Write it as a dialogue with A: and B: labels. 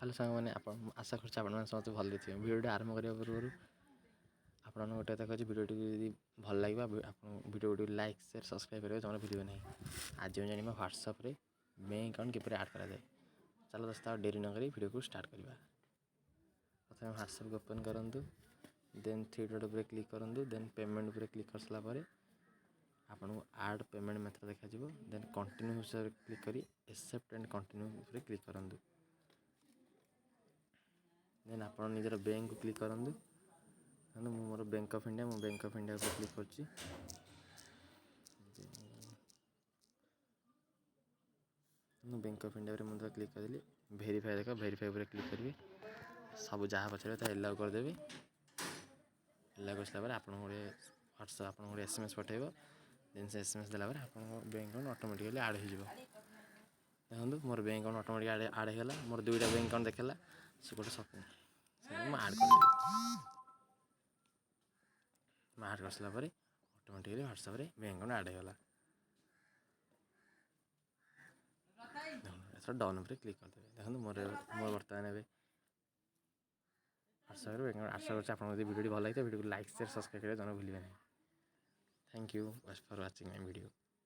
A: Hello सांग मैंने आशा कर समस्त भल थे भिडियो आरंभ करने पूर्व आप गोटे कथा कहूँ भिडियो जी भल लगे भिडियो लाइक शेयर सब्सक्राइब करेंगे जमा भूलें नहीं। आज हम जाना व्हाट्सएप रे बैंक अकाउंट किपर आड कराए। चलो दोस्तों डेरी न करी वीडियो को स्टार्ट करवा। प्रथम व्हाट्सएप को ओपन करूँ, देन थ्री डॉट पर क्लिक करूँ, देन पेमेंट पर क्लिक कर सारापर आपको आड पेमेंट मेथड देखा। देन कंटिन्यू क्लिक करी एक्सेप्ट एंड कंटिन्यू पर क्लिक करूँ। देन आप निजर बैंक को क्लिक करूँ। मोर Bank of India Bank of India पर क्लिक कर बैंक ऑफ इंडिया मुझे क्लिक करदेली। भेरीफाई देखा भेरीफाई पर क्लिक करी सब जहाँ पचारे एलाउ करदेवी। एलाउ कर सारापर आप व्हाट्सएप आप एसएमएस पठेब। देन से एसएमएस देला आप बैंक अकाउंट ऑटोमेटिकली आड हो। देखो मोर बैंक अकाउंट ऑटोमेटिक आड होगा। मोर दुईटा बैंक अकाउंट देखा से गोटे मैं आड कर आड कर सारापर ऑटोमेटिकली व्हाट्सएप रे बैंक अकाउंट आड होगा। डाउन पर क्लिक करदे। देखो मोर बर्तमान व्हाट्सएप आशा कर वीडियो भल लगे वीडियो को लाइक शेयर सब्सक्राइब करेंगे जमा भूलें नहीं। Thank you for watching my video.